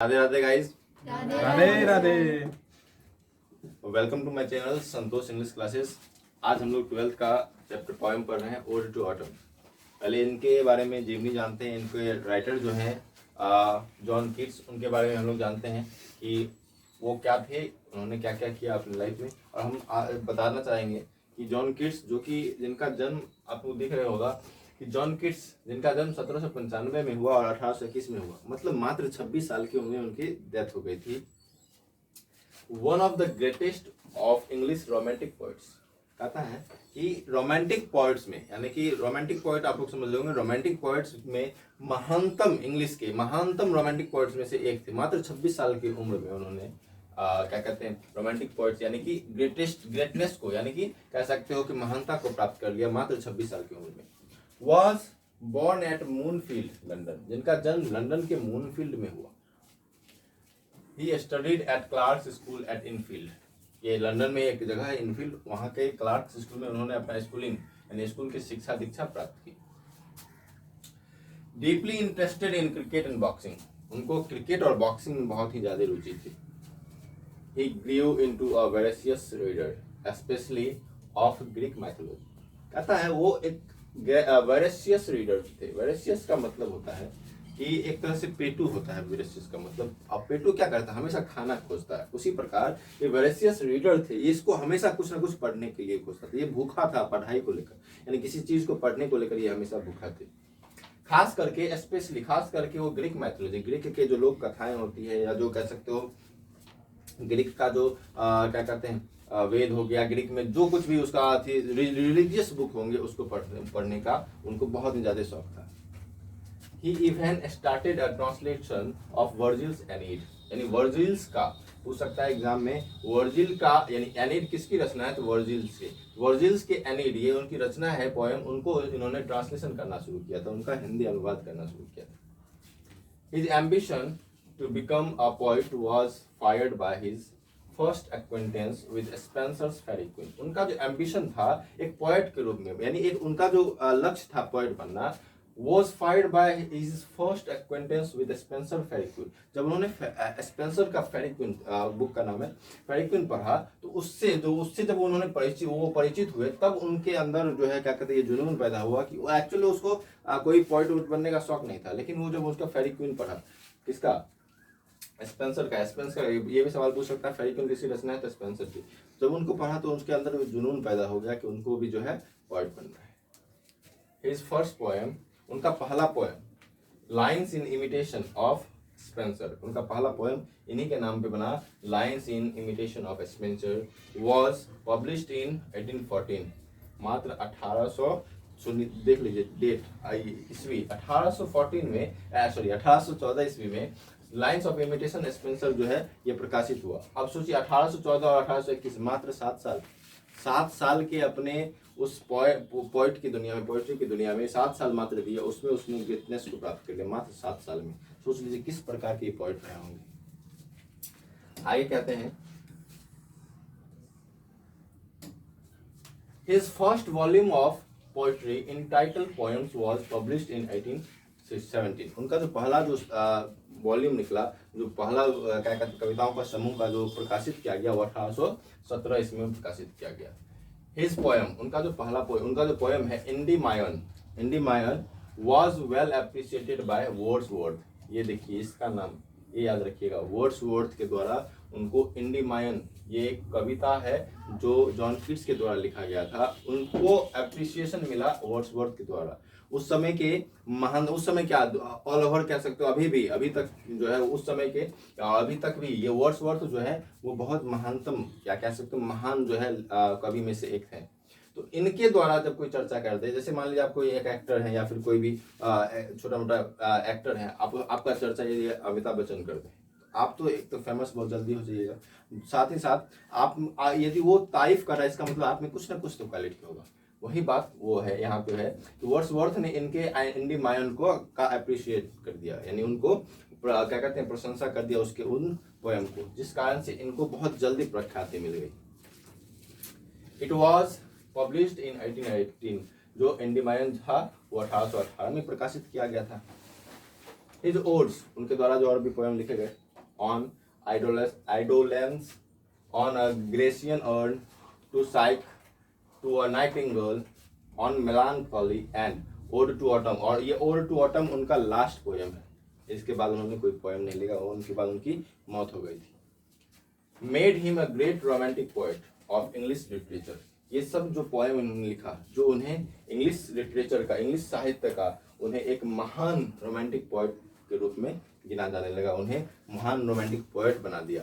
Radhe Radhe guys, Radhe Radhe. Welcome to my channel Santosh English classes. आज हम लोग 12th का चैप्टर पोएम पढ़ रहे हैं, ओड टू ऑटम। पहले इनके बारे में जिमनी जानते हैं। इनके राइटर जो हैं जॉन कीट्स, उनके बारे में हम लोग जानते हैं कि वो क्या थे, उन्होंने क्या क्या किया अपनी लाइफ में। और हम बताना चाहेंगे कि जॉन कीट्स, जो कि जिनका जन्म आपको दिख रहा होगा कि जॉन कीट्स जिनका जन्म 1795 में हुआ और 1821 में हुआ, मतलब मात्र 26 साल की उम्र में उनकी डेथ हो गई थी। One of the greatest of English romantic poets. कहता है कि रोमांटिक पोइट्स में, यानी कि रोमांटिक पोइट आप लोग समझ लोगे, रोमांटिक पोइट्स में महानतम, इंग्लिश के महानतम रोमांटिक पोइट्स में से एक थे। मात्र 26 साल की उम्र में उन्होंने क्या कहते हैं, रोमांटिक पोइट्स यानी कि ग्रेटनेस को, यानी कि कह सकते हो कि महानता को प्राप्त कर लिया मात्र 26 साल की उम्र में। वॉज बॉर्न एट मूनफील्ड, लंदन, जिनका जन्म लंदन के मूनफील्ड में हुआ। He studied at Clarks school eight Enfield, ये लंदन में एक जगह है इनफील्ड, वहां के क्लार्क्स स्कूल में उन्होंने अपना स्कूलिंग यानी स्कूल की शिक्षा दीक्षा प्राप्त की। Deeply interested in cricket and boxing, उनको क्रिकेट और बॉक्सिंग में बहुत ही ज्यादा रुचि थी। He grew into a voracious reader specially of Greek mythology. कहता है वो एक वेरेशियस रीडर थे। वेरेशियस का मतलब होता है कि एक तरह से पेटू होता है। वेरेशियस का मतलब, अब पेटू क्या करता है, हमेशा खाना खोजता है। उसी प्रकार ये वेरेशियस रीडर थे, ये इसको हमेशा कुछ ना कुछ पढ़ने के लिए खोजता था। ये भूखा था पढ़ाई को लेकर, यानी किसी चीज को पढ़ने को लेकर ये हमेशा भूखा थे। खास करके स्पेशली, खास करके वो ग्रीक मैथोलॉजी, ग्रीक के जो लोक कथाएं होती है, या जो कह सकते हो ग्रीक का जो क्या कहते हैं वेद हो गया, ग्रीक में जो कुछ भी उसका रिलीजियस बुक होंगे उसको पढ़ने का उनको बहुत ही ज्यादा शौक था। He even started a translation of Virgil's Aeneid, यानी वर्जिल्स का पूछ सकता है एग्जाम में। वर्जिल का यानी एनीड किसकी रचना है, तो वर्जिल्स के, वर्जिल्स के एनीड ये उनकी रचना है, पोएम, उनको इन्होंने ट्रांसलेशन करना शुरू किया था, उनका हिंदी अनुवाद करना शुरू किया था। His ambition to become a poet was fired by his first acquaintance with Spenser's Faerie Queene. उनका जो एम्बिशन था एक पोएट के रूप में, यानी एक उनका जो लक्ष्य था पोएट बनना, was fired by his first acquaintance with Spenser Faerie Queene. जब उन्होंने स्पेंसर का फेरी क्वीन, बुक का नाम है, फेरी क्वीन पढ़ा, तो उससे जब उन्होंने परिचित हुए, तब उनके अंदर जो है क्या कहते हैं ये जुनून पैदा हुआ कि वो एक्चुअली उसको कोई पोएट बनने का शौक नहीं था, लेकिन वो जब उसका फेरी क्वीन पढ़ा, किसका, स्पेंसर का ये भी सवाल पूछ सकता है, फेरी क्वीन किसकी रचना है, तो स्पेंसर की। जब उनको पढ़ा तो उसके अंदर जुनून पैदा हो गया कि उनको भी जो है पोएट बनना है। हिज फर्स्ट पोएम, उनका पहला poem, lines in imitation of Spencer, उनका पहला पोएम इन्हीं के नाम पे बना, lines in imitation of Spencer, was published in 1814, मात्र 1800, देख लीजिए डेट आई ईस्वी, 1814 में, सॉरी 1814 ईस्वी में लाइन्स ऑफ इमिटेशन स्पेंसर जो है ये प्रकाशित हुआ। अब सोचिए 1814 और 1821, मात्र 7 साल के अपने उस पोएट की दुनिया में, पोएट्री की दुनिया में 7 साल मात्र दिया, उसमें उसने ग्रेटनेस को प्राप्त कर लिया मात्र 7 साल में। सोच लीजिए किस प्रकार के पोएट रहे होंगे। आगे कहते हैं, his first volume of poetry entitled poems was published in 1817। उनका जो पहला जो वॉल्यूम निकला, जो पहला क्या कहते कविताओं का समूह का जो प्रकाशित किया गया, वो 1817 ईस्वी में प्रकाशित किया गया। हिज पोएम, उनका जो पहला पोएम, उनका जो पोएम है Endymion was well appreciated by Wordsworth. ये देखिए इसका नाम, ये याद रखिएगा, वर्ड्सवर्थ के द्वारा उनको इंडीमायन, ये एक कविता है जो जॉन कीट्स के द्वारा लिखा गया था, उनको एप्रिसिएशन मिला वर्ड्सवर्थ के द्वारा। उस समय के महान, उस समय क्या ऑल ओवर कह सकते हो, अभी तक जो है उस समय के, अभी तक भी ये वर्ड्सवर्थ जो है वो बहुत महानतम, क्या कह सकते हो, महान जो है कवि में से एक है। तो इनके द्वारा जब कोई चर्चा करते हैं, जैसे मान लीजिए आप कोई एक एक्टर है या फिर कोई भी छोटा मोटा एक्टर है, आपका चर्चा यदि अमिताभ बच्चन करते हैं, आप तो एक तो फेमस बहुत जल्दी हो जाइएगा, साथ ही साथ आप यदि वो तारीफ कर रहा है, इसका मतलब आप में कुछ ना कुछ तो क्वालिटी होगा। वही बात वो है यहाँ पे है कि वर्ड्सवर्थ ने इनके इंडीमायन को का अप्रिशिएट कर दिया, यानी उनको क्या कहते हैं प्रशंसा कर दिया उसके उन पोएम को, जिस कारण से इनको बहुत जल्दी प्रख्याति मिल गई। इट वॉज पब्लिश्ड इन 1818, जो इंडीमायन था वो 1818 में प्रकाशित किया गया था। हिज ओड्स, उनके द्वारा जो और भी पोएम लिखे गए, on idolence, on a Grecian urn, to Psyche, to a nightingale, on melancholy and ode to autumn। और ये ode to autumn उनका लास्ट पोएम है, इसके बाद उन्होंने कोई पोएम नहीं लिखा, उनके बाद उनकी मौत हो गई थी। Made him a great romantic poet of English literature. ये सब जो पोएम उन्होंने लिखा, जो उन्हें इंग्लिश लिटरेचर का, इंग्लिश साहित्य का, उन्हें एक महान रोमांटिक पोएट के रूप में गिना जाने लगा, उन्हें महान रोमांटिक पोएट बना दिया।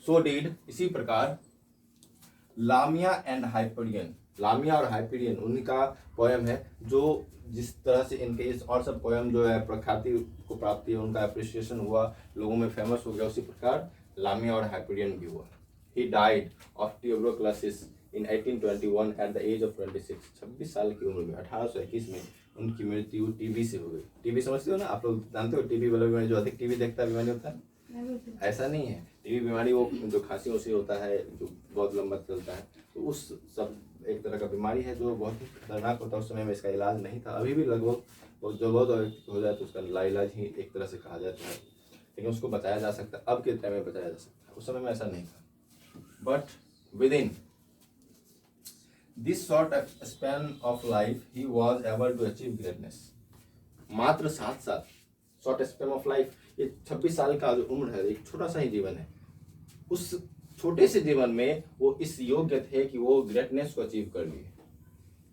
सो डीड, इसी प्रकार लामिया एंड हाइपेरियन, लामिया और हाइपेरियन उनका पोएम है, जो जिस तरह से इनके इस और सब पोएम जो है प्रख्याति को प्राप्ति है, उनका अप्रिसिएशन हुआ, लोगों में फेमस हो गया, उसी प्रकार लामिया और हाइपेरियन भी हुआ। He died of tuberculosis in 1821 at the age of 26। 26 साल की उम्र में 1821 में उनकी मृत्यु टीबी से हो गई। टीबी समझते हो ना आप लोग, जानते हो टीबी वाला बीमारी, जो अधिक टीबी देखता है बीमारी होता है, ऐसा नहीं है। टीबी बीमारी वो जो खांसी उसी होता है, जो बहुत लंबा चलता है, तो उस सब एक तरह का बीमारी है जो बहुत ही खतरनाक होता है। उस समय में इसका इलाज नहीं था, अभी भी लगभग जो बहुत हो जाए तो उसका लाइलाज ही एक तरह से कहा जाता है, लेकिन उसको बचाया जा सकता है, अब के टाइम में बचाया जा सकता है, उस समय में ऐसा नहीं था। But within this short span of life he was able to achieve greatness. मात्र 7 साल, शॉर्ट स्पैन ऑफ लाइफ, ये 26 साल का जो उम्र है, एक छोटा सा ही जीवन है, उस छोटे से जीवन में वो इस योग्य थे कि वो ग्रेटनेस को अचीव कर लिए,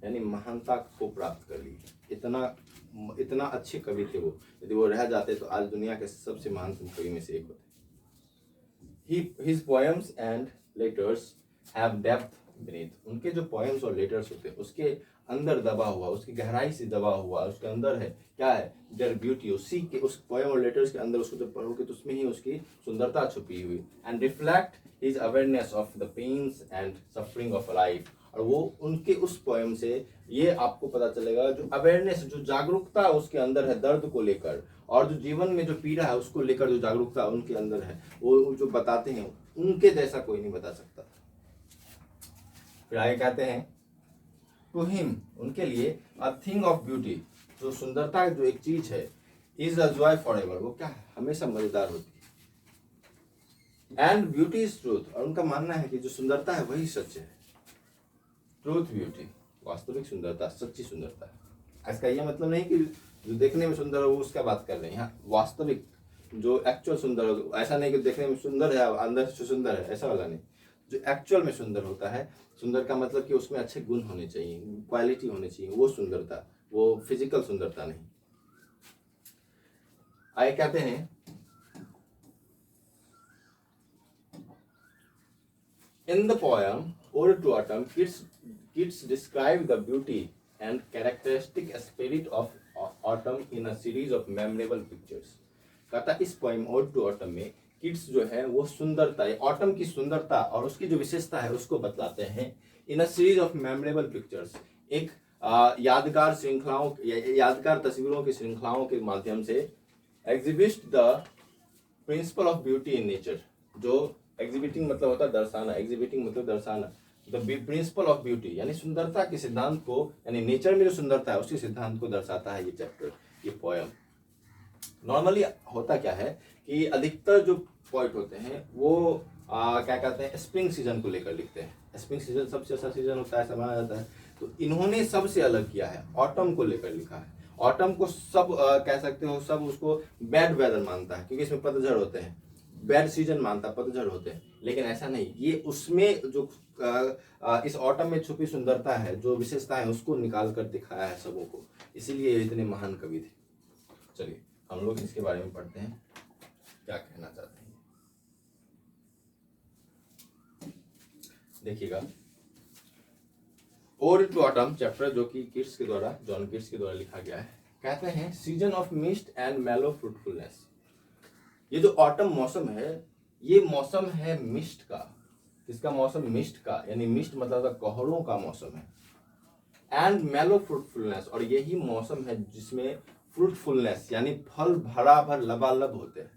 यानी महानता को प्राप्त कर ली। इतना अच्छे कवि थे वो, यदि वो रह जाते तो आज दुनिया के सबसे महानतम कवि में से एक होते। His poems and letters have depth beneath। उनके जो poems और letters होते हैं उसके अंदर दबा हुआ, उसकी गहराई से दबा हुआ, उसके अंदर है क्या है, their beauty। उसी के उस poem और letters के अंदर उसको जब पढ़ोगे तो उसमें ही उसकी सुंदरता छुपी हुई। and reflect his awareness of the pains and suffering of life। और वो उनके उस poem से ये आपको पता चलेगा, जो अवेयरनेस, जो जागरूकता उसके अंदर है दर्द को लेकर, और जो जीवन में जो पीड़ा है उसको लेकर जो जागरूकता उनके अंदर है, वो जो बताते हैं उनके जैसा कोई नहीं बता सकता। फिर आगे कहते हैं टू हिम, उनके लिए अ थिंग ऑफ ब्यूटी, जो सुंदरता जो एक चीज है, is a joy for ever, वो क्या है, हमेशा मजेदार होती है। एंड ब्यूटी इज ट्रूथ, और उनका मानना है कि जो सुंदरता है वही सच है। ट्रूथ ब्यूटी, वास्तविक सुंदरता, सच्ची सुंदरता है। इसका ये मतलब नहीं कि जो देखने में सुंदर हो उसका बात कर रहे हैं, यहाँ वास्तविक जो एक्चुअल सुंदर हो, ऐसा नहीं कि देखने में सुंदर है अंदर से सुंदर है, ऐसा वाला नहीं। जो एक्चुअल में सुंदर होता है, सुंदर का मतलब कि उसमें अच्छे गुण होने चाहिए, क्वालिटी होनी चाहिए, वो सुंदरता, वो फिजिकल सुंदरता नहीं। आगे कहते हैं in the poem Ode to Autumn, Keats described the beauty and characteristic spirit of autumn in a series of memorable pictures। कहता इस पोएम Ode to Autumn में किट्स जो है वो सुंदरता, ऑटम की सुंदरता और उसकी जो विशेषता है उसको बतलाते हैं। In a series of memorable pictures, एक यादगार श्रृंखलाओं, यादगार तस्वीरों की श्रृंखलाओं के माध्यम से exhibit the principle of beauty in nature. जो एग्जिबिटिंग मतलब होता है दर्शाना, एग्जिबिटिंग मतलब दर्शाना, द प्रिंसिपल ऑफ ब्यूटी यानी सुंदरता के सिद्धांत को, यानी नेचर में जो सुंदरता है उसके सिद्धांत को दर्शाता है ये चैप्टर, ये पोएम। नॉर्मली होता क्या है कि अधिकतर जो पोएट होते हैं वो क्या कहते हैं, स्प्रिंग सीजन को लेकर लिखते हैं। स्प्रिंग सीजन सबसे अच्छा सीजन होता है, ऐसा माना जाता है। तो इन्होंने सबसे अलग किया है, ऑटम को लेकर लिखा है। ऑटम को सब कह सकते हो, सब उसको बैड वेदर मानता है क्योंकि इसमें पतझड़ होते हैं, बैड सीजन मानता है, पतझड़ होते हैं। लेकिन ऐसा नहीं, ये उसमें जो इस ऑटम में छुपी सुंदरता है, जो विशेषता है, उसको निकाल कर दिखाया है सबों को, इसीलिए इतने महान कवि थे। चलिए हम लोग इसके बारे में पढ़ते हैं, क्या कहना चाहते हैं देखिएगा। ओड टू ऑटम चैप्टर जो कि किट्स के द्वारा, जॉन किट्स के द्वारा लिखा गया है, कहते हैं सीजन ऑफ मिस्ट एंड मेलो फ्रूटफुलनेस। ये जो ऑटम मौसम है, ये मौसम है मिस्ट का। किसका मौसम? मिस्ट का, यानी मिस्ट मतलब कोहरों का मौसम है। एंड मेलो फ्रूटफुलनेस, और यही मौसम है जिसमें फ्रूटफुलनेस यानी फल भरा भर लबालब होते हैं।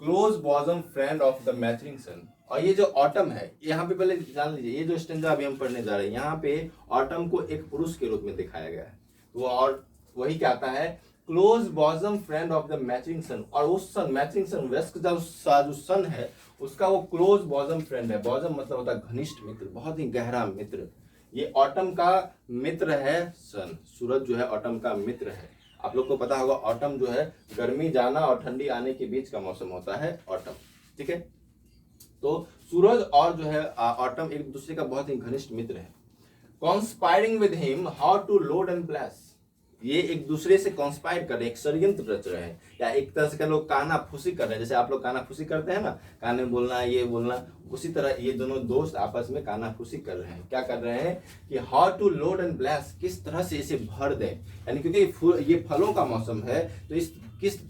Close bosom friend of the मैचरिंग सन, और ये जो ऑटम है, यहाँ पे पहले जान लीजिए, ये जो स्टेंजा अभी हम पढ़ने जा रहे हैं, यहाँ पे ऑटम को एक पुरुष के रूप में दिखाया गया है। वो और वही कहता है close bosom friend of the maturing sun, और उस सन मैचिंग सन वृश्चिक जो सन है उसका वो क्लोज बॉजम फ्रेंड है। बॉजम मतलब होता है घनिष्ठ मित्र, बहुत ही गहरा मित्र। ये ऑटम का मित्र है सन, सूरज जो है ऑटम का मित्र है। आप लोग को पता होगा ऑटम जो है गर्मी जाना और ठंडी आने के बीच का मौसम होता है ऑटम, ठीक है। तो सूरज और जो है ऑटम एक दूसरे का बहुत ही घनिष्ठ मित्र है। Conspiring with him how to load and bless, ये एक दूसरे से कॉन्स्पायर कर रहे हैं, एक षड्यंत्र रच रहे हैं, या एक तरह से लोग काना फूसी कर रहे हैं। जैसे आप लोग काना फूसी करते हैं ना, काने में बोलना ये बोलना, उसी तरह ये दोनों दोस्त आपस में काना फूसी कर रहे हैं। क्या कर रहे हैं कि how to load and bless, किस तरह से इसे भर दें, यानी क्योंकि ये फलों का मौसम है तो इस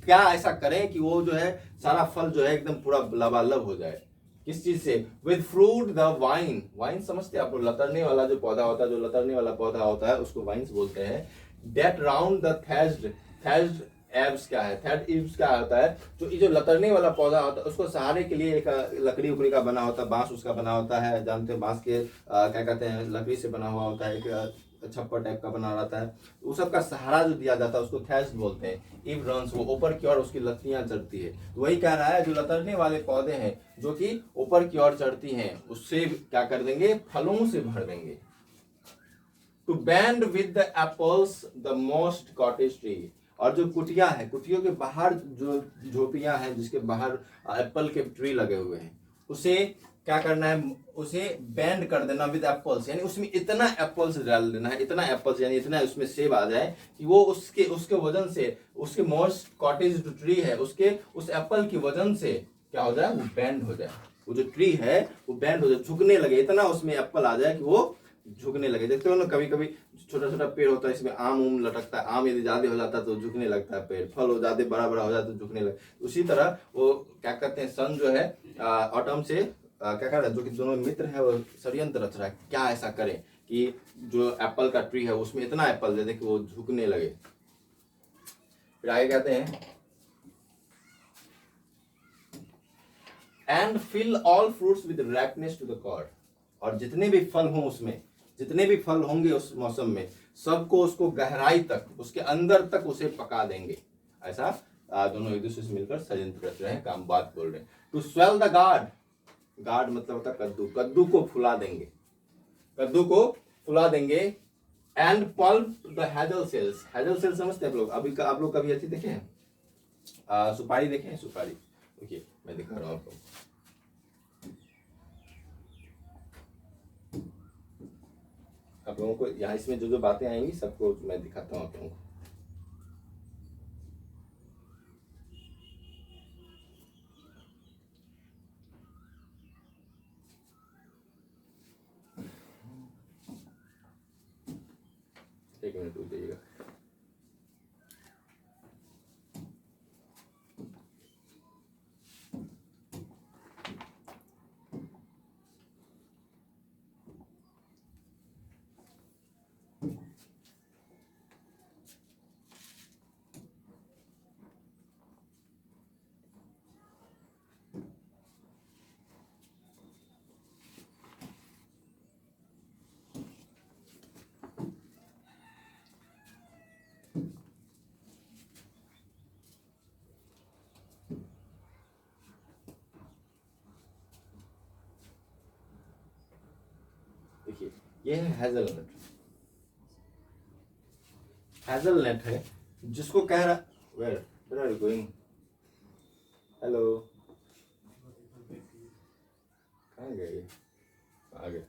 क्या ऐसा करें कि वो जो है सारा फल जो है एकदम पूरा लबालब हो जाए। किस चीज से? With fruit the wine, wine समझते हैं आप लोग, लतरने वाला जो पौधा होता है, जो लतरने वाला पौधा होता है उसको वाइन्स बोलते हैं। डेट राउंड द थैज्ड एब्स क्या है? थैड इब्स क्या होता है? तो ये जो लतरने वाला पौधा होता है उसको सहारे के लिए एक लकड़ी उकड़ी का बना होता है, बांस उसका बना होता है, जानते हैं बांस के क्या कहते हैं, लकड़ी से बना हुआ होता है, एक छप्पर टाइप का बना रहता है, उस सब का सहारा जो दिया जाता है उसको थैज्ड बोलते हैं। इव रन्स, वो ऊपर की ओर उसकी लत्तियां चढ़ती है। तो वही कह रहा है जो लतरने वाले पौधे हैं जो कि ऊपर की ओर चढ़ती हैं उससे क्या कर देंगे? फलों से भर देंगे। To bend with the apples the mossed cottage tree, और जो कुटिया है, कुटियों के बाहर जो झोपड़ियां हैं जिसके बाहर एप्पल के ट्री लगे हुए हैं, उसे क्या करना है? उसे बैंड कर देना विद एप्पल्स, यानी उसमें इतना एप्पल्स डाल देना है, इतना एप्पल्स यानी इतना उसमें सेब आ जाए कि वो उसके वजन से, उसके मोस्ट कॉटेज जो ट्री है उसके उस एप्पल की वजन से क्या हो जाए? वो बैंड हो जाए, वो जो ट्री है वो बैंड हो जाए, झुकने लगे, इतना उसमें एप्पल आ जाए कि वो झुकने लगे। देखते हो ना, कभी कभी छोटा छोटा पेड़ होता है, इसमें आम उम लटकता है, आम यदि ज्यादा हो जाता है तो झुकने लगता है पेड़, फल हो ज्यादा बड़ा बड़ा हो जाता है तो झुकने लगता है। उसी तरह वो क्या कहते हैं, सन जो है ऑटम से क्या कर रहा है, जो कि दोनों मित्र है वो षड्यंत्र रच रहा है, क्या ऐसा करें कि जो एप्पल का ट्री है उसमें इतना एप्पल दे दे कि वो झुकने लगे। फिर आगे कहते हैं and fill all fruits with ripeness to the core, और जितने भी फल हों उसमें, जितने भी फल होंगे उस मौसम में, सबको उसको गहराई तक, उसके अंदर तक उसे पका देंगे। ऐसा दोनों एक दूसरे से मिलकर षड्यंत्र रच रहे हैं, काम बात बोल रहे हैं। To swell the gourd, gourd मतलब होता है कद्दू, कद्दू को फुला देंगे, कद्दू को फुला देंगे। And plump the hazel shells, hazel shells समझते हैं आप लोग? अभी आप लोग कभी अच्छी देखे हैं सुपारी देखे हैं? सुपारी देखिए, मैं दिखा रहा हूं आपको। आप लोगों को यहाँ इसमें जो जो बातें आएंगी सबको मैं दिखाता हूँ आप लोगों को। एक मिनट रुक जाइएगा। देखिए, ये है हेजलनट, हेजलनट है जिसको कह रहा, where are you going? Hello, कहाँ गए? आ गए,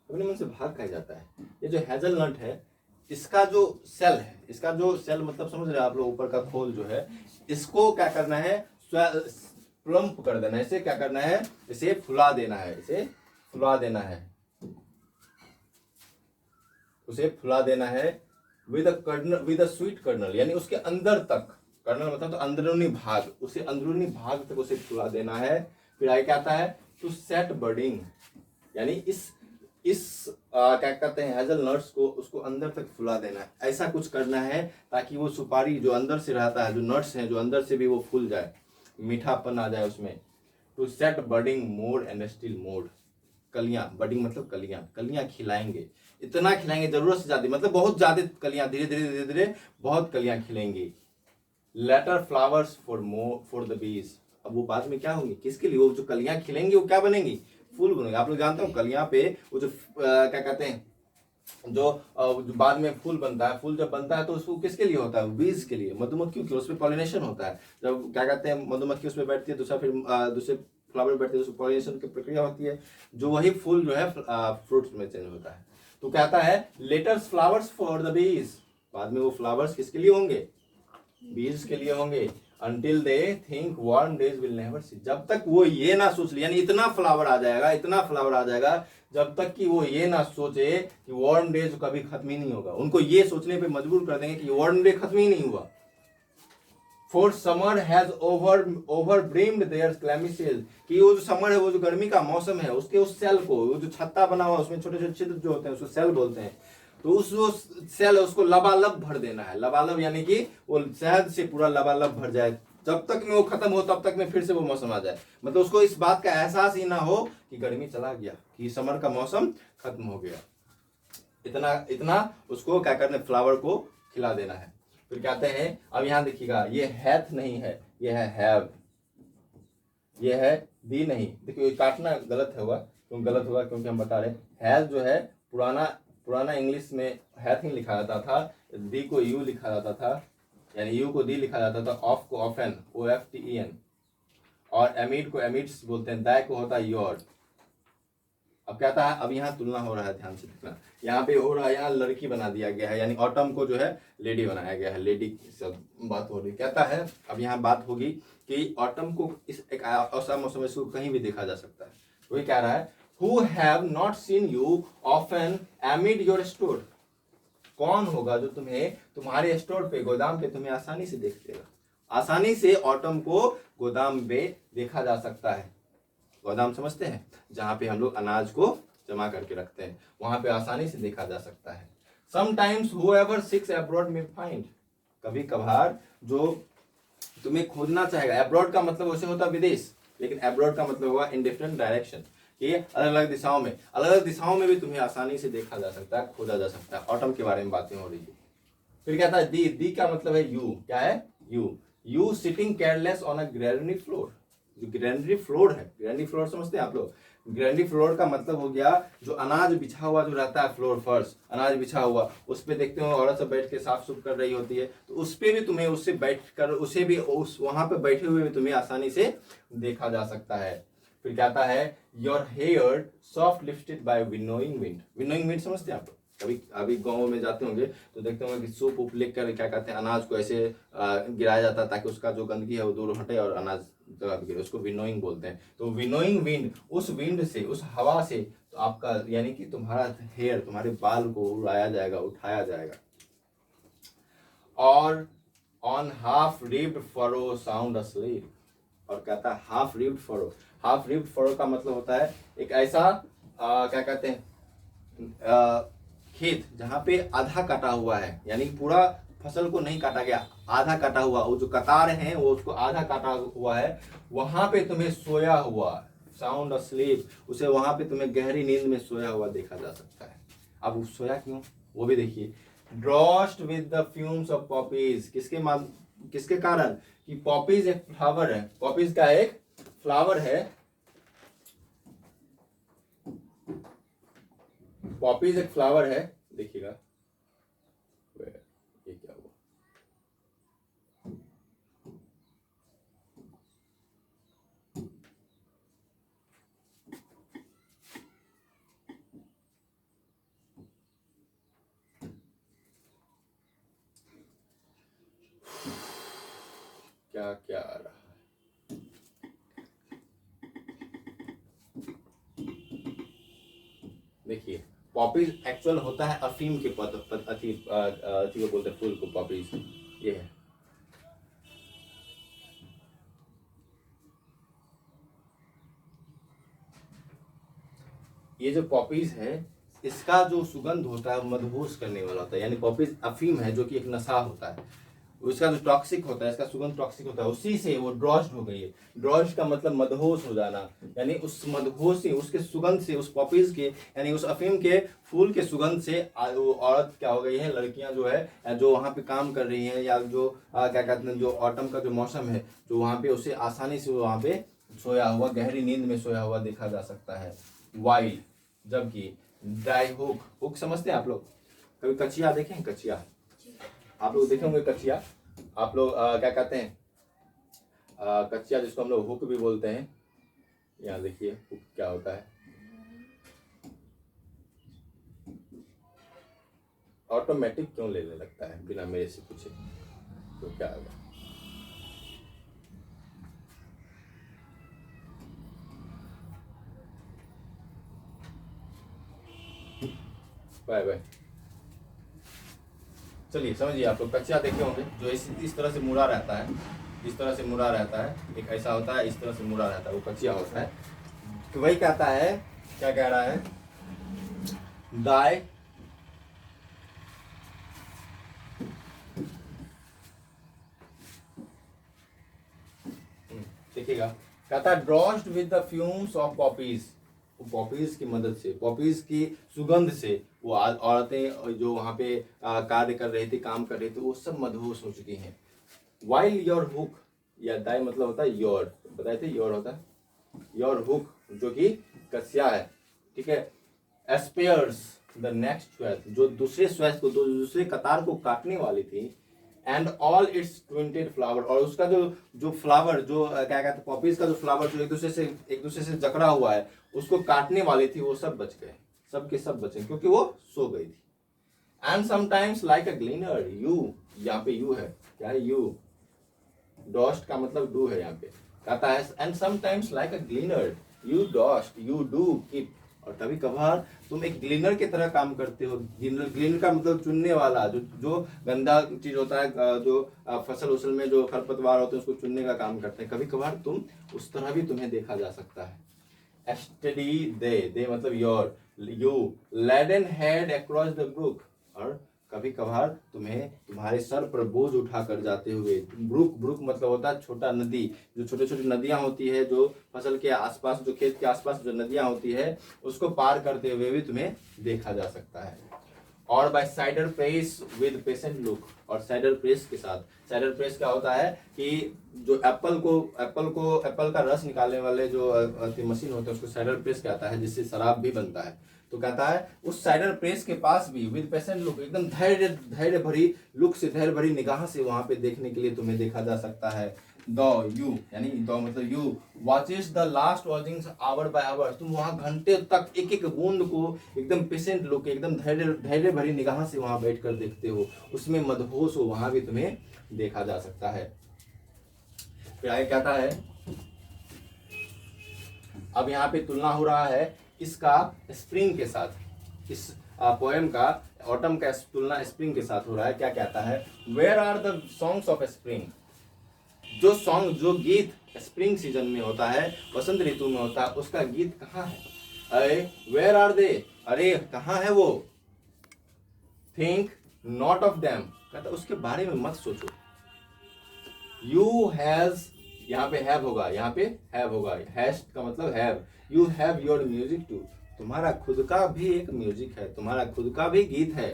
अपने मन से भाग खाया जाता है। ये जो हेजलनट है इसका जो सेल है, इसका जो सेल मतलब समझ रहे हैं आप लोग, ऊपर का खोल जो है, इसको क्या करना है? प्लम्प कर देना है, इसे क्या करना है? इसे फुला देना है, इसे फुला देना है, उसे फुला देना है with kernel, with sweet kernel, यानी उसके अंदर तक, कर्नल मतलब तो अंदरूनी भाग, उसे अंदरूनी भाग तक उसे फुला देना है। फिर आगे क्या आता है? टू सेट बर्डिंग, यानी इस क्या कहते हैं, हेजलनट्स को उसको अंदर तक फुला देना है, ऐसा कुछ करना है ताकि वो सुपारी जो अंदर से रहता है, जो नट्स हैं जो अंदर से भी वो फूल जाए, मीठापन आ जाए उसमें। To set budding more and still more, कलियां, बडिंग मतलब कलियां, कलियां खिलाएंगे, इतना खिलाएंगे जरूरत से ज्यादा, मतलब बहुत ज्यादा कलियां, धीरे धीरे धीरे धीरे बहुत कलियां खिलेंगी। Letter flowers for the bees. अब वो बाद में क्या होंगी, किसके लिए? वो जो कलियां खिलेंगी वो क्या बनेंगी? फूल बनेंगे। आप लोग जानते हो कलियां पे वो जो क्या कहते हैं, जो बाद में फूल बनता है, फूल जब बनता है तो उसको किसके लिए होता है? बीज के लिए, मधुमक्खियों के, उसमें पॉलिनेशन होता है। जब क्या कहते हैं, मधुमक्खी उसमें बैठती है, दूसरा फिर दूसरे फ्लावर बैठती है, उसमें पॉलिनेशन की प्रक्रिया होती है, जो वही फूल जो है फ्रूट्स में चेंज होता है। तो कहता है letters flowers for the bees, बाद में वो फ्लावर्स किसके लिए होंगे? बीज के लिए होंगे। Until they think warm days will never see, जब तक वो ये ना सोच ले, यानी इतना फ्लावर आ जाएगा, इतना फ्लावर आ जाएगा, जब तक कि वो ये ना सोचे कि वार्म डेज कभी खत्म ही नहीं होगा। उनको ये सोचने पे मजबूर कर देंगे कि वार्म डे खत्म ही नहीं हुआ। For summer has overbrimmed their clammy cells, कि वो जो समर है, वो जो गर्मी का मौसम है, उसके उस सेल को, वो जो छत्ता बना हुआ उसमें छोटे छोटे छिद्र जो होते हैं उसको सेल बोलते हैं। तो उस जो सेल है उसको लबालब भर देना है। लबालब यानी कि वो शहद से पूरा लबालब भर जाए, जब तक में वो खत्म हो तब तक में फिर से वो मौसम आ जाए। मतलब उसको इस बात का एहसास ही ना हो कि गर्मी चला गया, कि समर का मौसम खत्म हो गया। इतना इतना उसको क्या करना, फ्लावर को खिला देना है। फिर कहते हैं, अब यहां देखिएगा, ये हैथ नहीं है, ये है हैव, ये है दी नहीं। देखिए काटना गलत होगा, क्यों गलत होगा? क्योंकि हम बता रहे हैज जो है पुराना पुराना इंग्लिश में हैथ ही लिखा जाता था, दी को यू लिखा जाता था, यानी यू को दी लिखा जाता था, ऑफ को ऑफेन, OFTEN, और एमिड को एमिड्स बोलते हैं, दाय को होता है योर। अब कहता है, अब यहाँ तुलना हो रहा है, ध्यान से देखना, यहाँ पे हो रहा है, यहाँ लड़की बना दिया गया है, यानी ऑटम को जो है लेडी बनाया गया है, लेडी सब बात हो रही। कहता है अब यहाँ बात होगी कि ऑटम को इस एक ऐसा मौसम में इसको कहीं भी देखा जा सकता है। वही कह रहा है, who have not seen you often एमिड your store, कौन होगा जो तुम्हें तुम्हारे स्टोर पे, गोदाम पे तुम्हें आसानी से देख लेगा। आसानी से ऑटम को गोदाम पे देखा जा सकता है। गोदाम समझते हैं, जहां पे हम लोग अनाज को जमा करके रखते हैं, वहां पे आसानी से देखा जा सकता है। Sometimes whoever seeks abroad may find, कभी कभार जो तुम्हें खोजना चाहेगा, एब्रॉड का मतलब वैसे होता है विदेश, लेकिन एब्रॉड का मतलब होगा इन डिफरेंट डायरेक्शन, कि अलग अलग दिशाओं में, अलग अलग दिशाओं में भी तुम्हें आसानी से देखा जा सकता है, खोजा जा सकता है। ऑटम के बारे में बातें हो रही है। फिर कहता है दी का मतलब है यू, क्या है? You sitting careless on a granary floor. जो ग्रेनरी फ्लोर है, ग्रेनरी फ्लोर समझते हैं आप लोग? ग्रेनरी फ्लोर का मतलब हो गया जो अनाज बिछा हुआ जो रहता है, फ्लोर फर्श अनाज बिछा हुआ, उस पे देखते हो औरत सब बैठ के साफ सुफ कर रही होती है, तो उस पे भी तुम्हें उससे बैठ कर, उसे भी उस वहां पे बैठे हुए भी तुम्हें आसानी से देखा जा सकता है। फिर कहता है your hair soft lifted by winnowing wind. Winnowing wind समझते हैं आप लोग? कभी अभी गाँव में जाते होंगे तो देखते होंगे कि सूप उप लेकर क्या कहते हैं, अनाज को ऐसे गिराया जाता है ताकि उसका जो गंदगी है वो दूर हटे और अनाज जगह पे गिरे, उसको विनोइंग बोलते हैं। तो विनोइंग विंड, उस विंड से, उस हवा से तो आपका यानी कि तुम्हारा हेयर, तुम्हारे बाल को उड़ाया जाएगा, उठाया जाएगा। और on half ribbed furrow sound asleep, और कहता है half ribbed furrow. Half ribbed furrow का मतलब होता है एक ऐसा क्या कहते हैं खेत जहां पे आधा कटा हुआ है, यानी पूरा फसल को नहीं काटा गया, आधा काटा हुआ, वो जो कतार है वो उसको आधा काटा हुआ है, वहां पे तुम्हें सोया हुआ, साउंड asleep, उसे वहां पे तुम्हें गहरी नींद में सोया हुआ देखा जा सकता है। अब सोया क्यों, वो भी देखिए। Drowsed with the fumes of poppies, किसके कारण? कि पॉपीज एक फ्लावर है, पॉपीज का एक फ्लावर है, पॉपीज एक फ्लावर है। देखिएगा ये क्या हुआ, क्या क्या आ रहा है? देखिए पॉपीज एक्चुअल होता है अफीम के अथी को बोलते हैं फूल को पॉपीज, ये है। ये जो पॉपीज है इसका जो सुगंध होता है मदहोश करने वाला होता है, यानी पॉपीज अफीम है जो कि एक नशा होता है। उसका जो टॉक्सिक होता है, इसका सुगंध टॉक्सिक होता है, उसी से वो ड्रॉस्ड हो गई है। ड्रॉस्ड का मतलब मदहोश हो जाना, यानी उस मदहोशी, उसके सुगंध से, उस पॉपीज के यानी उस अफीम के फूल के सुगंध से वो औरत क्या हो गई है, लड़कियां जो है, जो वहाँ पे काम कर रही हैं, या जो क्या कहते हैं, जो ऑटम का जो मौसम है, जो वहाँ पे उसे आसानी से वहाँ पे सोया हुआ, गहरी नींद में सोया हुआ देखा जा सकता है। वाइल, जबकि ड्राई हुक, हुक समझते हैं आप लोग? कभी कचिया देखे हैं? कचिया आप लोग देखे होंगे। कचिया आप लोग क्या कहते हैं, कचिया जिसको हम लोग हुक भी बोलते हैं। यहाँ देखिए हुक क्या होता है। ऑटोमेटिक क्यों लेने लगता है बिना मेरे से पूछे? तो क्या होगा? Bye bye. चलिए समझिए, आप लोग कचिया देखे होंगे, जो इस तरह से मुड़ा रहता है, इस तरह से मुड़ा रहता है, एक ऐसा होता है, इस तरह से मुड़ा रहता है, वो कचिया होता है। तो वही कहता है, क्या कह रहा है, दाई देखिएगा, कहता है drowsed with the fumes of poppies. Poppies की मदद से, पॉपीज की सुगंध से वो औरतें जो वहां पे कार्य कर रही थी, काम कर रही थी, वो सब मदहोश हो चुकी हैं। वाइल योर हुक, या दाई मतलब होता है योर, बताए थे योर होता है, योर हुक जो कि कस्या है, ठीक है, एस्पेयर्स द नेक्स्ट स्वेथ, जो दूसरे स्वेथ को, दूसरे कतार को काटने वाली थी, एंड ऑल इट्स ट्विंटेड फ्लावर, और उसका जो फ्लावर, जो क्या कहते हैं, पॉपीज का जो फ्लावर जो एक दूसरे से जकड़ा हुआ है, उसको काटने वाली थी, वो सब बच गए, सब के सब बचे, क्योंकि वो सो गई थी। And sometimes like a gleaner, you, यहाँ पे यू है, क्या है यू, डॉस्ट का मतलब डू है यहाँ पे, कहता है and sometimes like a gleaner you dost you do keep, और कभी कभार तुम एक ग्लीनर की तरह काम करते हो। ग्लीनर का मतलब चुनने वाला, जो गंदा चीज होता है, जो फसल उसल में जो खरपतवार होते हैं उसको चुनने का काम करते हैं, कभी कभार तुम उस तरह भी तुम्हें देखा जा सकता है। एस्टडी दे मतलब your, you laden head across the brook, और कभी कभार तुम्हें तुम्हारे सर पर बोझ उठा कर जाते हुए, ब्रुक मतलब होता है छोटा नदी, जो छोटी छोटी नदियां होती है, जो फसल के आसपास, जो खेत के आसपास जो नदियां होती है, उसको पार करते हुए भी तुम्हें देखा जा सकता है। और by cider press with patient look, और साइडर प्रेस के साथ, साइडर प्रेस क्या होता है कि जो एप्पल का रस निकालने वाले जो मशीन होते हैं, उसको साइडर प्रेस कहता है, जिससे शराब भी बनता है। तो कहता है उस साइडर प्रेस के पास भी विद पेशेंट लुक, एकदम धैर्य भरी लुक से, धैर्य भरी निगाह से वहां पे देखने के लिए तुम्हें देखा जा सकता है। द यू, यानी द मतलब you watches the last watchings hour by hour, तुम वहां घंटे तक एक एक बूंद को एकदम पेशेंट लुक, एकदम धैर्य भरी निगाह से वहां बैठ कर देखते हो, उसमें मदहोश हो, वहां भी तुम्हें देखा जा सकता है। फिर आगे कहता है, अब यहाँ पे तुलना हो रहा है इसका स्प्रिंग के साथ, इस पोएम का ऑटम का तुलना स्प्रिंग के साथ हो रहा है। क्या कहता है, where are the songs of spring, जो सॉन्ग, जो गीत स्प्रिंग सीजन में होता है, वसंत ऋतु में होता है, उसका गीत कहाँ है? अरे वेयर आर दे, अरे कहाँ है वो? थिंक नॉट ऑफ देम, कहता उसके बारे में मत सोचो। यू हैज, यहाँ पे हैव होगा, यहाँ पे हैव होगा, हैज का मतलब have, you have your music too, तुम्हारा खुद का भी एक म्यूजिक है, तुम्हारा खुद का भी गीत है।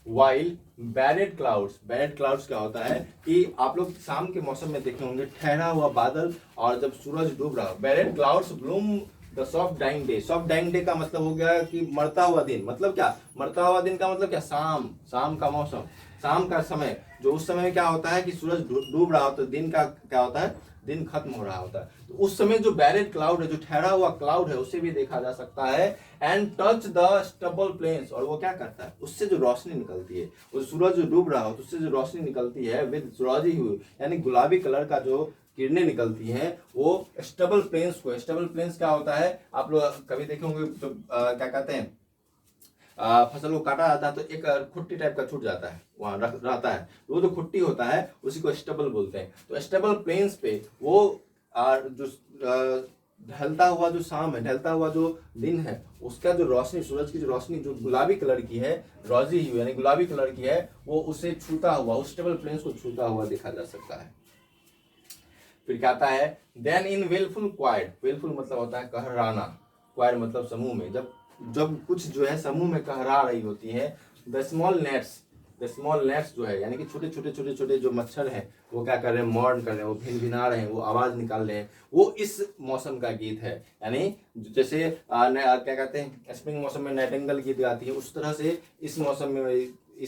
वाइल बैरेड क्लाउड्स, बैरेड क्लाउड्स क्या होता है कि आप लोग शाम के मौसम में देखे होंगे, ठहरा हुआ बादल और जब सूरज डूब रहा, barred clouds bloom the soft dying day. Soft dying day का मतलब हो गया कि मरता हुआ दिन, मतलब क्या, मरता हुआ दिन का मतलब क्या, शाम का मौसम, शाम का समय, जो उस समय में क्या होता है कि सूरज डूब रहा होता है, दिन का क्या होता है, दिन खत्म हो रहा होता है, तो उस समय जो बैरेड क्लाउड है, जो ठहरा हुआ क्लाउड है, उसे भी देखा जा सकता है। And touch the stubble plains, और वो क्या करता है, उससे जो रोशनी निकलती है, वो सूरज जो डूब रहा हो तो उससे जो रोशनी निकलती है, विद सूरजी हुई, यानी गुलाबी कलर का जो किरणें निकलती हैं, वो स्टबल प्लेन्स को, स्टबल प्लेन्स क्या होता है, आप लोग कभी देखे होंगे, तो क्या कहते हैं, फसल को काटा जाता है तो एक खुट्टी टाइप का छूट जाता है, वहां रहता है, वो जो खुट्टी होता है उसी को स्टबल बोलते हैं। तो स्टबल प्लेन्स पे वो जो ढलता हुआ जो शाम है, ढलता हुआ जो दिन है, उसका जो रोशनी, सूरज की जो रोशनी जो गुलाबी कलर की है, रोजी ह्यू यानी गुलाबी कलर की है, वो उसे छूता हुआ, उस स्टेबल प्लेन्स को छूता हुआ देखा जा सकता है। फिर कहता है देन इन वेलफुल क्वाइट, वेलफुल मतलब होता है कहराना, क्वाइट मतलब समूह में, जब कुछ जो है समूह में कहरा रही होती है, द स्मॉल नेट्स जो है यानी कि छोटे जो मच्छर हैं वो क्या कर रहे हैं, मॉर्न कर रहे हैं, वो भिनभिना रहे हैं, वो आवाज निकाल रहे हैं, वो इस मौसम का गीत है। यानी जैसे क्या कहते हैं स्प्रिंग मौसम में नाइटिंगेल गीत गाती है, उस तरह से इस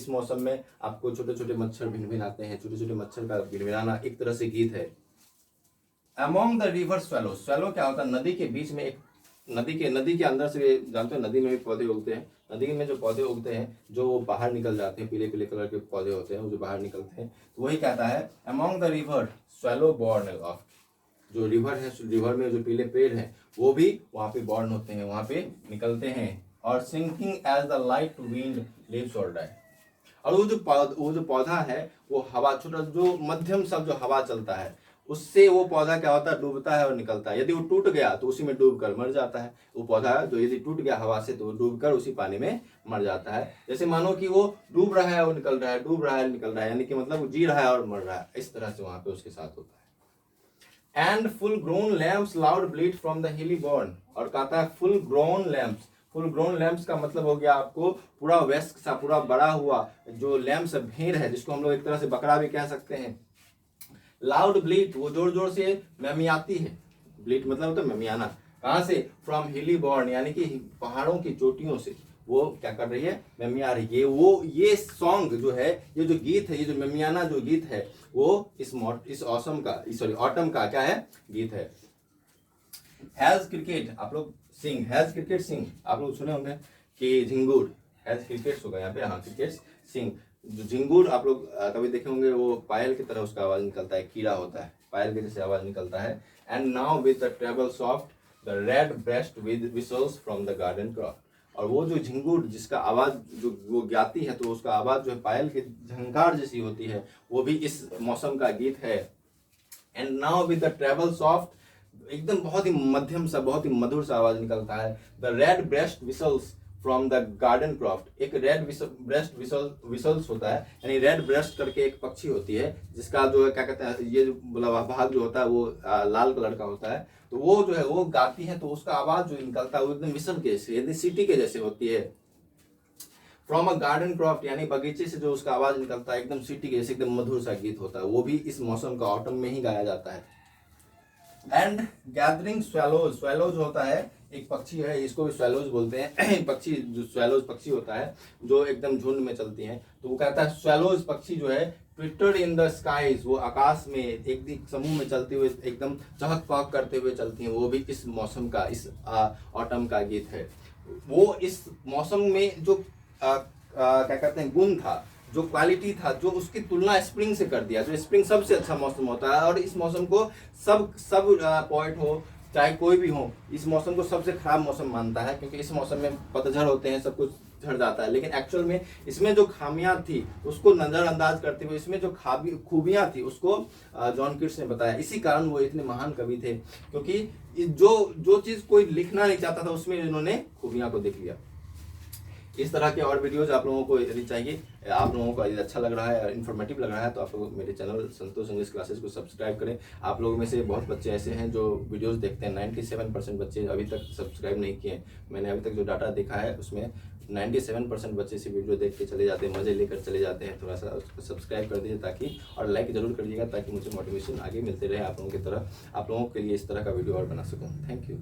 मौसम में आपको छोटे मच्छर भिनभिनाते हैं, छोटे मच्छर का भिनभिनाना एक तरह से गीत है। Among the river swallow, swallow क्या होता है, नदी के बीच में एक नदी के अंदर से, जानते हो नदी में भी पौधे उगते हैं, नदी में जो पौधे उगते हैं जो बाहर निकल जाते हैं, पीले कलर के पौधे होते हैं वो जो बाहर निकलते हैं, तो वही कहता है among the river swallow born of, जो रिवर है, रिवर में जो पीले पेड़ हैं वो भी वहाँ पे बॉर्न होते हैं, वहाँ पे निकलते हैं, और sinking as the light wind lives or dies, और वो जो पौधा है वो हवा, छोटा जो मध्यम सा जो हवा चलता है उससे वो पौधा क्या होता है, डूबता है और निकलता है। यदि वो टूट गया तो उसी में डूब कर मर जाता है। वो पौधा जो यदि टूट गया हवा से तो डूब कर उसी पानी में मर जाता है। जैसे मानो कि वो डूब रहा है और निकल रहा है, डूब रहा है निकल रहा है, यानी कि मतलब वो जी रहा है और मर रहा है, इस तरह से वहां पे उसके साथ होता है। And full grown lambs loud bleat from the hilly bourn, और कहता है फुल ग्रोन लैम्प्स का मतलब हो गया आपको पूरा वयस्क सा, पूरा बड़ा हुआ जो लैम्प्स भेड़ है, जिसको हम लोग एक तरह से बकरा भी कह सकते हैं। लाउड ब्लीट, वो जोर से मैमियाती है, ब्लीट मतलब होता है मैमियाना, कहाँ से, फ्रॉम हिली बॉर्न यानी कि पहाड़ों की चोटियों से वो क्या कर रही है, मैमिया रही है। ये सॉन्ग जो है, ये जो गीत है, ये जो मैमियाना जो गीत है, वो इस ऑटम का क्या है, गीत है। हैज क्रिकेट, आप लोग सिंग, हैज क्रिकेट सिंग, आप लोग सुने होंगे कि झिंगुर, हैज क्रिकेट होगा यहाँ पे, हाँ क्रिकेट सिंग, जो झिंगुर आप लोग कभी देखे होंगे, वो पायल की तरह उसका आवाज निकलता है, कीड़ा होता है, पायल के जैसे आवाज निकलता है। And now with the treble soft the red breast with whistles from the garden croft, और वो जो झिंगुर जिसका आवाज जो वो गाती है तो उसका आवाज जो है पायल के झंकार जैसी होती है, वो भी इस मौसम का गीत है। And now with the treble soft, एकदम बहुत ही मध्यम सा, बहुत ही मधुर सा आवाज निकलता है। The red breast whistles from the garden croft, एक रेड ब्रेस्ट विसल्स होता है, यानी रेड ब्रेस्ट करके एक पक्षी होती है जिसका जो है क्या कहते हैं, ये भाग जो होता है वो लाल कलर का होता है, तो वो जो है वो गाती है तो उसका आवाज जो निकलता है वो एकदम विसल के जैसे, यानी सीटी के जैसे होती है। फ्रॉम अ गार्डन क्रॉफ्ट यानी बगीचे से जो उसका आवाज निकलता है एकदम सीटी के जैसे, एकदम मधुर सा गीत होता है, वो भी इस मौसम का ऑटम में ही गाया जाता है। एंड गैदरिंग स्वैलोज, स्वैलोज होता है एक पक्षी है, इसको भी स्वैलोज बोलते हैं पक्षी, जो स्वैलोज पक्षी होता है जो एकदम झुंड में चलती हैं, तो वो कहता है स्वैलोज पक्षी जो है ट्विटर्ड इन द स्काईज, वो आकाश में एक समूह में चलते हुए एकदम चहक पहक करते हुए चलती हैं, वो भी इस मौसम का, इस ऑटम का गीत है। वो इस मौसम में जो क्या कहते हैं गुण था, जो क्वालिटी था, जो उसकी तुलना स्प्रिंग से कर दिया, जो स्प्रिंग सबसे अच्छा मौसम होता है, और इस मौसम को सब पॉइंट हो चाहे कोई भी हो, इस मौसम को सबसे खराब मौसम मानता है, क्योंकि इस मौसम में पतझड़ होते हैं, सब कुछ झड़ जाता है। लेकिन एक्चुअल में इसमें जो खामियां थी उसको नजरअंदाज करते हुए इसमें जो खूबियां थी उसको जॉन कीट्स ने बताया। इसी कारण वो इतने महान कवि थे, क्योंकि जो चीज कोई लिखना नहीं चाहता था उसमें इन्होंने खूबियां को देख लिया। इस तरह के और वीडियोज आप लोगों को यदि चाहिए, आप लोगों को यदि अच्छा लग रहा है, इन्फॉर्मेटिव लग रहा है, तो आप लोग मेरे चैनल संतोष इंग्लिश क्लासेस को सब्सक्राइब करें। आप लोगों में से बहुत बच्चे ऐसे हैं जो वीडियोस देखते हैं, 97% बच्चे अभी तक सब्सक्राइब नहीं किए। मैंने अभी तक जो डाटा देखा है उसमें 97% बच्चे से वीडियो देख के चले जाते हैं, मजे लेकर चले जाते हैं। थोड़ा सा उसको सब्सक्राइब कर दीजिए ताकि, और लाइक जरूर कर दीजिएगा ताकि मुझे मोटिवेशन आगे मिलते रहे आप लोगों की तरह, आप लोगों के लिए इस तरह का वीडियो और बना सकूँ। Thank you.